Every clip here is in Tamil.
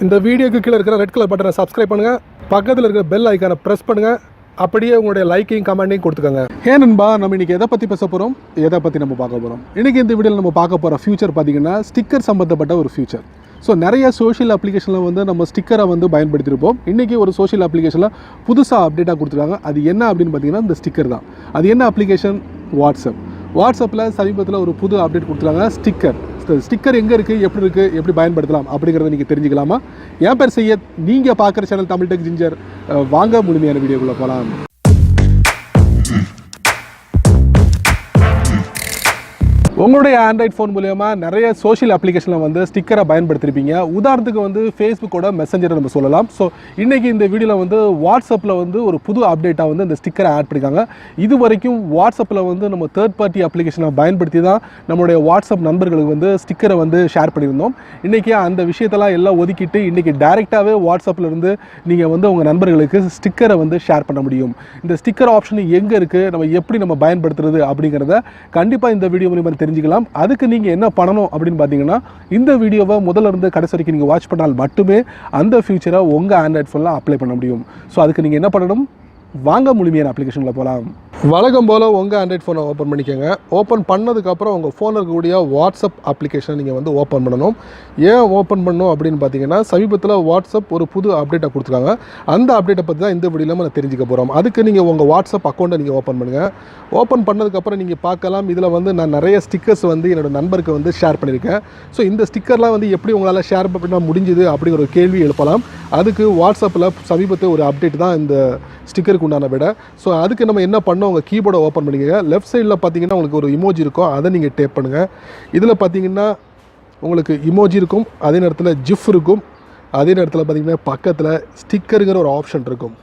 இந்த வீடியோக்கு கீழே இருக்கிற ரெட் கலர் பட்டனை சப்ஸ்கிரைப் பண்ணுங்கள், பக்கத்தில் இருக்கிற பெல் ஐக்கானை ப்ரெஸ் பண்ணுங்கள், அப்படியே உங்களுடைய லைக்கையும் கமெண்ட்டையும் கொடுத்துக்கோங்க. ஏன் நண்பா, நம்ம இன்றைக்கி எதை பற்றி பேச போகிறோம், எதை பற்றி நம்ம பார்க்க போகிறோம்? இன்றைக்கி இந்த வீடியோவில் நம்ம பார்க்க போகிற ஃபியூச்சர் பார்த்திங்கன்னா ஸ்டிக்கர் சம்மந்தப்பட்ட ஒரு ஃபியூச்சர். ஸோ நிறைய சோஷியல் அப்ளிகேஷனில் வந்து நம்ம ஸ்டிக்கரை வந்து பயன்படுத்தியிருப்போம். இன்றைக்கி ஒரு சோஷியல் அப்ளிகேஷனில் புதுசாக அப்டேட்டாக கொடுத்துருக்காங்க. அது என்ன அப்படின்னு பார்த்தீங்கன்னா இந்த ஸ்டிக்கர் தான். அது என்ன அப்ளிகேஷன்? வாட்ஸ்அப்பில் சமீபத்தில் ஒரு புது அப்டேட் கொடுத்துருக்காங்க, ஸ்டிக்கர் எங்கே இருக்குது, எப்படி இருக்குது, எப்படி பயன்படுத்தலாம் அப்படிங்கிறத நீங்கள் தெரிஞ்சுக்கலாமா? என் பேர் செய்ய, நீங்கள் பார்க்குற சேனல் தமிழ் டெக் ஜிஞ்சர். வாங்க முழுமையான வீடியோக்குள்ளே போகலாம். உங்களுடைய ஆண்ட்ராய்ட் ஃபோன் மூலமா நிறைய சோஷியல் அப்ளிகேஷனில் வந்து ஸ்டிக்கரை பயன்படுத்திருப்பீங்க. உதாரணத்துக்கு வந்து ஃபேஸ்புக்கோட மெசஞ்சரை நம்ம சொல்லலாம். ஸோ இன்றைக்கி இந்த வீடியோவில் வந்து வாட்ஸ்அப்பில் வந்து ஒரு புது அப்டேட்டாக வந்து இந்த ஸ்டிக்கரை ஆட் பண்ணியிருக்காங்க. இது வரைக்கும் வாட்ஸ்அப்பில் வந்து நம்ம தேர்ட் பார்ட்டி அப்ளிகேஷனை பயன்படுத்தி தான் நம்மளுடைய வாட்ஸ்அப் நண்பர்களுக்கு வந்து ஸ்டிக்கரை வந்து ஷேர் பண்ணியிருந்தோம். இன்றைக்கி அந்த விஷயத்தெல்லாம் எல்லாம் ஒதுக்கிட்டு இன்றைக்கி டைரெக்டாகவே வாட்ஸ்அப்பில் இருந்து நீங்கள் வந்து உங்கள் நண்பர்களுக்கு ஸ்டிக்கரை வந்து ஷேர் பண்ண முடியும். இந்த ஸ்டிக்கர் ஆப்ஷன் எங்கே இருக்குது, நம்ம எப்படி நம்ம பயன்படுத்துறது அப்படிங்கிறத கண்டிப்பாக இந்த வீடியோ மூலமாக தெரிஞ்சுக்கலாம். அதுக்கு நீங்கள் என்ன பண்ணணும் அப்படின்னு பார்த்தீங்கன்னா, இந்த வீடியோவை முதல்ல இருந்து கடைசி வரைக்கும் நீங்கள் வாட்ச் பண்ணால் மட்டுமே அந்த ஃபியூச்சரை உங்கள் ஆண்ட்ராய்ட் ஃபோனில் அப்ளை பண்ண முடியும். ஸோ அதுக்கு நீங்கள் என்ன பண்ணணும், வாங்க முழுமையான அப்ளிகேஷனில் போகலாம். வழக்கம் போல் உங்கள் ஆண்ட்ராய்ட் ஃபோனை ஓப்பன் பண்ணிக்கோங்க. ஓப்பன் பண்ணதுக்கப்புறம் உங்கள் ஃபோனில் இருக்கக்கூடிய வாட்ஸ்அப் அப்ளிகேஷனை நீங்கள் வந்து ஓப்பன் பண்ணணும். ஏன் ஓப்பன் பண்ணணும் அப்படின்னு பார்த்தீங்கன்னா, சமீபத்தில் வாட்ஸ்அப் ஒரு புது அப்டேட்டை கொடுத்துருக்காங்க. அந்த அப்டேட்டை பற்றி தான் இந்த வீடியோவில் நம்ம தெரிஞ்சுக்க போகிறோம். அதுக்கு நீங்கள் உங்கள் வாட்ஸ்அப் அக்கௌண்ட்டை நீங்கள் ஓப்பன் பண்ணுங்கள். ஓப்பன் பண்ணதுக்கப்புறம் நீங்கள் பார்க்கலாம், இதில் வந்து நான் நிறைய ஸ்டிக்கர்ஸ் வந்து என்னோடய நண்பருக்கு வந்து ஷேர் பண்ணியிருக்கேன். ஸோ இந்த ஸ்டிக்கர்லாம் வந்து எப்படி உங்களால் ஷேர் பண்ண முடிஞ்சுது அப்படிங்கிற ஒரு கேள்வி எழுப்பலாம். அதுக்கு வாட்ஸ்அப்பில் சமீபத்தில் ஒரு அப்டேட் தான் இந்த ஸ்டிக்கருக்கு உண்டான விட. ஸோ அதுக்கு நம்ம என்ன பண்ணோம், உங்கள் கீபோர்டை ஓப்பன் பண்ணிக்கங்க. லெஃப்ட் சைடில் பார்த்தீங்கன்னா உங்களுக்கு ஒரு இமோஜி இருக்கும், அதை நீங்கள் டேப் பண்ணுங்கள். இதில் பார்த்தீங்கன்னா உங்களுக்கு இமோஜி இருக்கும், அதே நேரத்தில் ஜிஃப் இருக்கும், அதே நேரத்தில் பார்த்தீங்கன்னா பக்கத்தில் ஸ்டிக்கருங்கிற ஒரு ஆப்ஷன் இருக்கும்.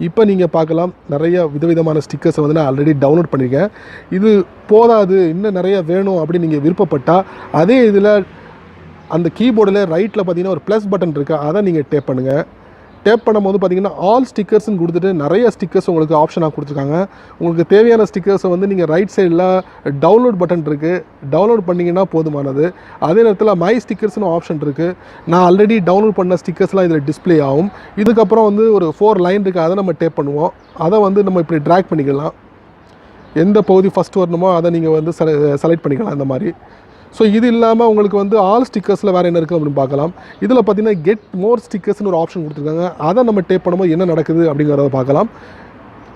இப்போ நீங்கள் பார்க்கலாம், நிறைய விதவிதமான ஸ்டிக்கர்ஸை வந்து நான் ஆல்ரெடி டவுன்லோட் பண்ணியிருக்கேன். இது போதாது, இன்னும் நிறைய வேணும் அப்படின்னு நீங்கள் விருப்பப்பட்டால் அதே இதில் அந்த கீபோர்டில் ரைட்டில் பார்த்தீங்கன்னா ஒரு ப்ளஸ் பட்டன் இருக்குது, அதை நீங்கள் டேப் பண்ணுங்கள். டேப் பண்ணும்போது பார்த்தீங்கன்னா ஆல் ஸ்டிக்கர்ஸ்ன்னு கொடுத்துட்டு நிறைய ஸ்டிக்கர்ஸ் உங்களுக்கு ஆப்ஷனாக கொடுத்துருக்காங்க. உங்களுக்கு தேவையான ஸ்டிக்கர்ஸை வந்து நீங்கள் ரைட் சைடில் டவுன்லோட் பட்டன் இருக்குது, டவுன்லோட் பண்ணிங்கன்னா போதுமானது. அதே நேரத்தில் மை ஸ்டிக்கர்ஸ்னு ஆப்ஷன் இருக்குது. நான் ஆல்ரெடி டவுன்லோட் பண்ண ஸ்டிக்கர்ஸ்லாம் இதில் டிஸ்பிளே ஆகும். இதுக்கப்புறம் வந்து ஒரு 4 லைன் இருக்குது, அதை நம்ம டேப் பண்ணுவோம். அதை வந்து நம்ம இப்படி ட்ராக் பண்ணிக்கலாம். எந்த பகுதி ஃபஸ்ட் வரணுமோ அதை நீங்கள் வந்து செலக்ட் பண்ணிக்கலாம் இந்த மாதிரி. ஸோ இது இல்லாமல் உங்களுக்கு வந்து ஆல் ஸ்டிக்கர்ஸில் வேறு என்ன இருக்குது அப்படின்னு பார்க்கலாம். இதில் பார்த்தீங்கன்னா கெட் மோர் ஸ்டிக்கர்ஸ்னு ஒரு ஆப்ஷன் கொடுத்துருக்காங்க. அதை நம்ம டேப் பண்ணும்போது என்ன நடக்குது அப்படிங்கிறத பார்க்கலாம்.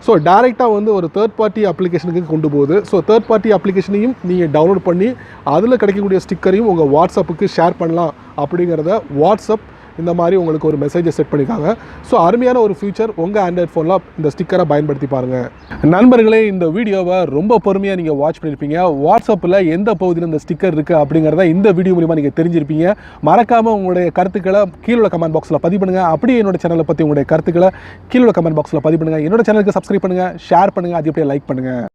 ஸோ டேரெக்டாக வந்து ஒரு தேர்ட் பார்ட்டி அப்ளிகேஷனுக்கு கொண்டு போகுது. ஸோ தேர்ட் பார்ட்டி அப்ளிகேஷனையும் நீங்கள் டவுன்லோட் பண்ணி அதில் கிடைக்கக்கூடிய ஸ்டிக்கரையும் உங்கள் வாட்ஸ்அப்புக்கு ஷேர் பண்ணலாம் அப்படிங்கிறத வாட்ஸ்அப் இந்த மாதிரி உங்களுக்கு ஒரு மெசேஜை செட் பண்ணியிருக்காங்க. ஸோ அருமையான ஒரு ஃபியூச்சர். உங்கள் ஆண்ட்ராய்ட் ஃபோனில் இந்த ஸ்டிக்கரை பயன்படுத்தி பாருங்கள். நண்பர்களே, இந்த வீடியோவை ரொம்ப பொறுமையாக நீங்கள் வாட்ச் பண்ணியிருப்பீங்க. வாட்ஸ்அப்பில் எந்த பகுதியில் இந்த ஸ்டிக்கர் இருக்குது அப்படிங்கிறத இந்த வீடியோ மூலிமா நீங்கள் தெரிஞ்சிருப்பீங்க. மறக்காமல் உங்களுடைய கருத்துக்களை கீழே கமெண்ட் பாக்ஸில் பதிவு பண்ணுங்கள். அப்படியே என்னோட சேனலை பற்றி உங்களுடைய கருத்துக்களை கீழே கமெண்ட் பாக்ஸில் பதிவு பண்ணுங்கள். என்னோட சேனலுக்கு சப்ஸ்கிரைப் பண்ணுங்கள், ஷேர் பண்ணுங்கள், அது அப்படியே லைக் பண்ணுங்கள்.